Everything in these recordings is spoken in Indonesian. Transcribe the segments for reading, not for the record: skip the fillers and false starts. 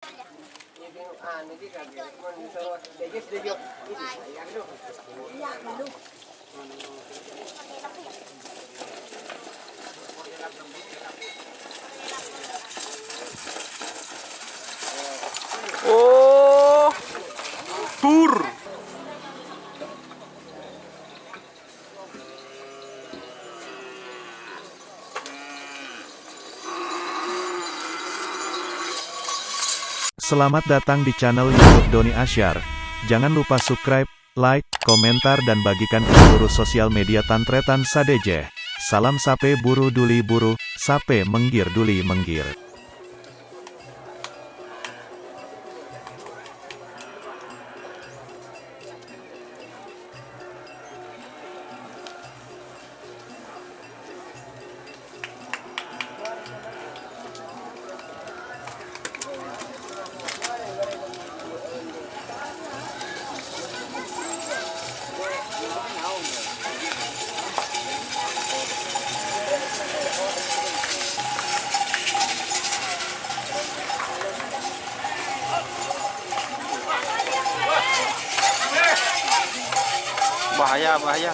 Oh, tur. Selamat datang di channel YouTube Doni Asyar. Jangan lupa subscribe, like, komentar dan bagikan ke seluruh sosial media Tantretan Sadejeh. Salam sape buru duli buru, sape menggir duli menggir. Bahaya, bahaya.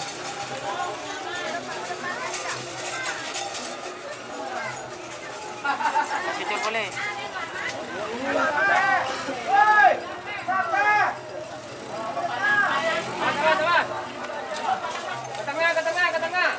Kecil boleh. Ke tengah, ke tengah.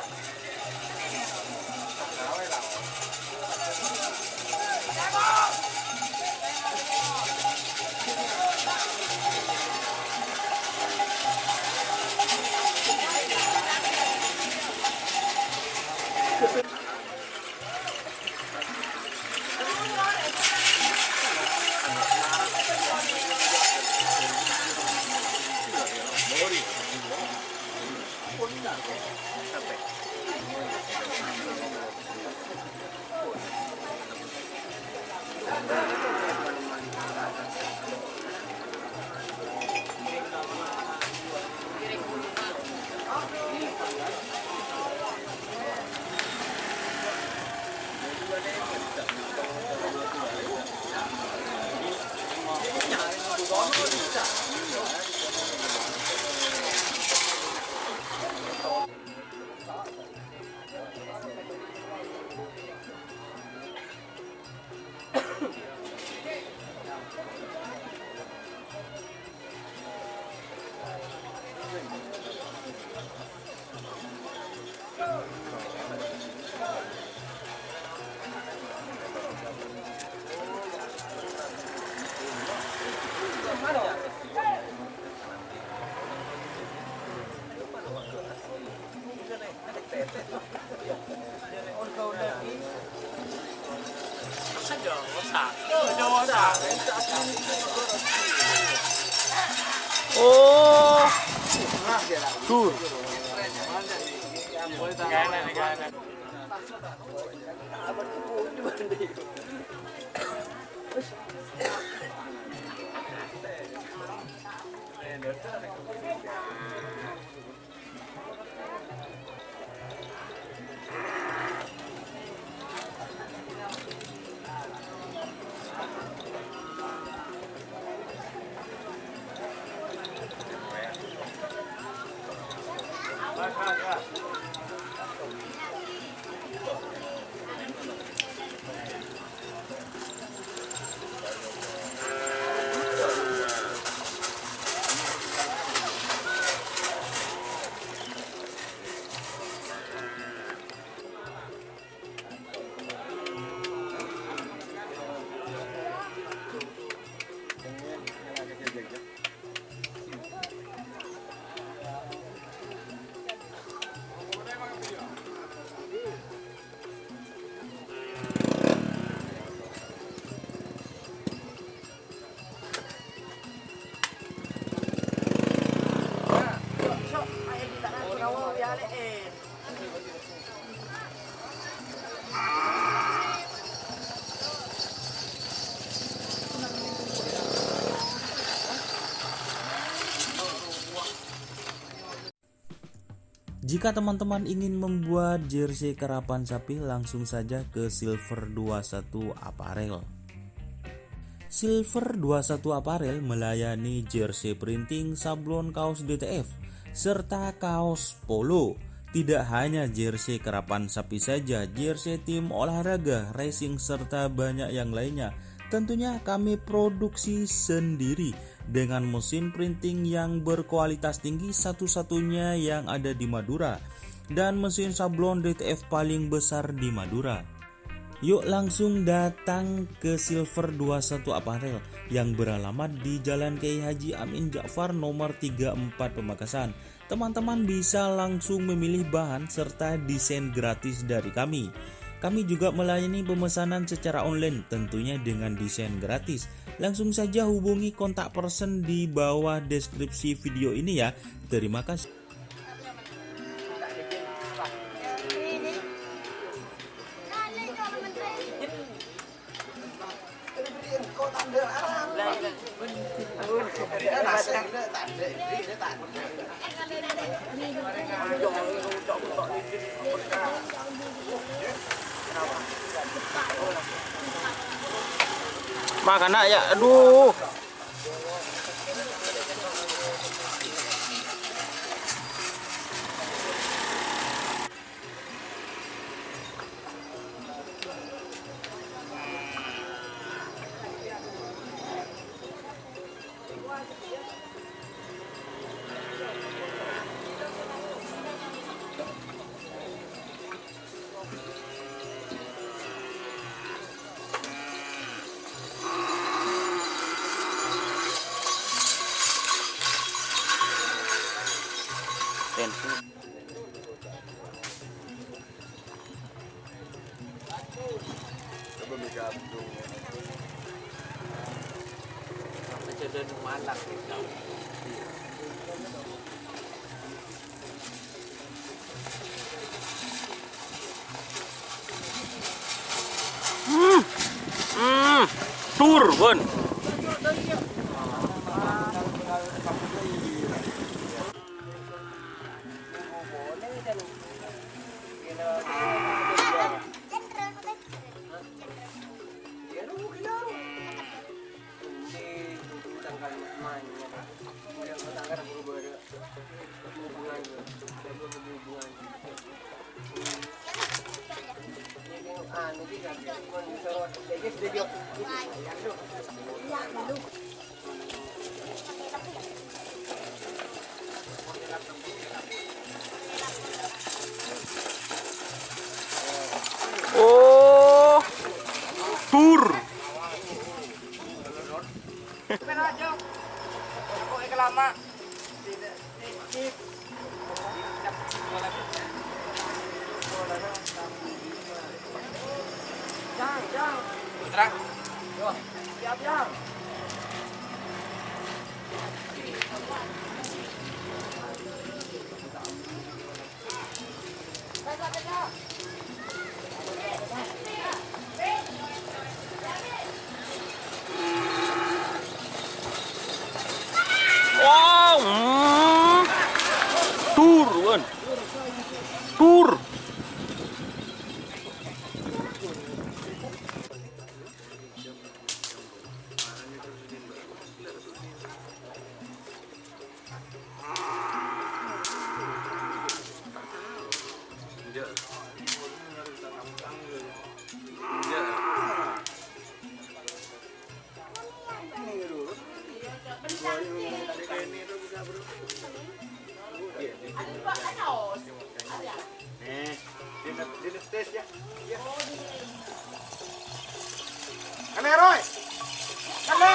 Oh, tur. Jika teman-teman ingin membuat jersey karapan sapi, langsung saja ke Silver 21 Apparel. Silver 21 Apparel melayani jersey printing, sablon, kaos DTF, serta kaos polo. Tidak hanya jersey kerapan sapi saja, jersey tim olahraga, racing, serta banyak yang lainnya. Tentunya kami produksi sendiri dengan mesin printing yang berkualitas tinggi, satu-satunya yang ada di Madura, dan mesin sablon DTF paling besar di Madura. Yuk langsung datang ke Silver 21 Apparel yang beralamat di Jalan Kiai Haji Amin Ja'far nomor 34 Pamekasan. Teman-teman bisa langsung memilih bahan serta desain gratis dari kami. Kami juga melayani pemesanan secara online tentunya dengan desain gratis. Langsung saja hubungi kontak person di bawah deskripsi video ini ya. Terima kasih. Makan nak ya, aduh. Turun. Oh, tur. Terang. Siap. Wow, turun. Tur. Kane Roy. Kane.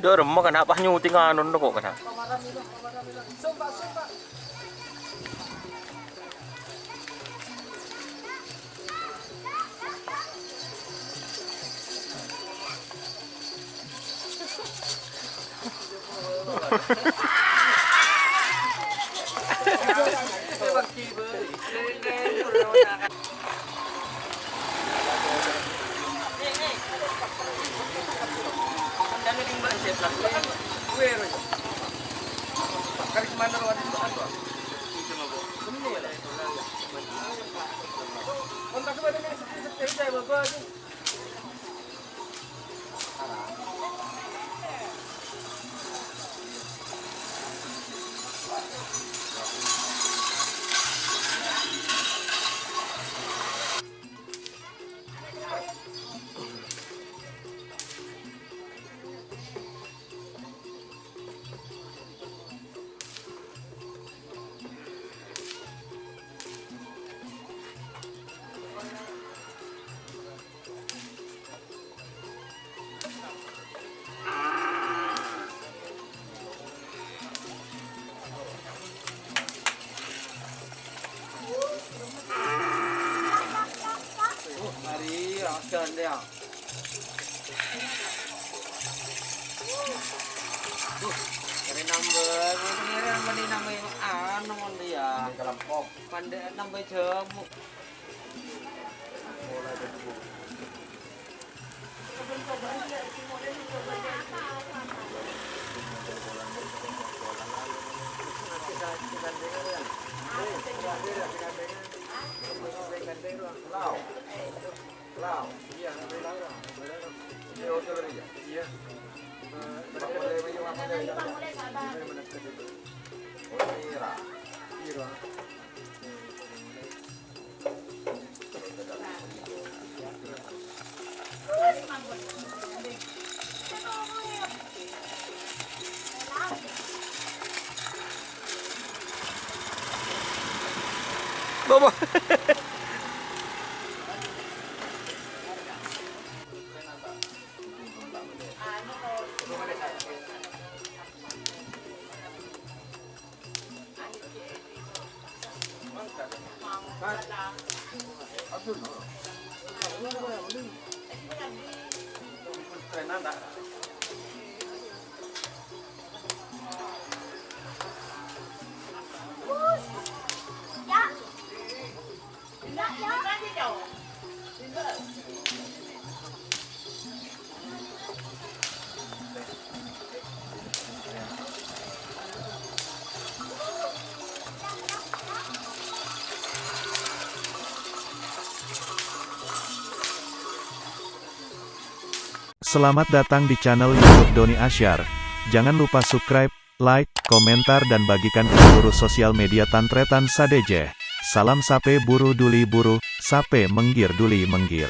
Dia remuk kan apa nyuting anu kok kan. Dari number, ini nambah yang anu dia. Pandai nambah jemu. Bapak. Selamat datang di channel YouTube Doni Asyar. Jangan lupa subscribe, like, komentar dan bagikan ke seluruh sosial media Tantretan Sadejeh. Salam sape buru duli buru, sape menggir duli menggir.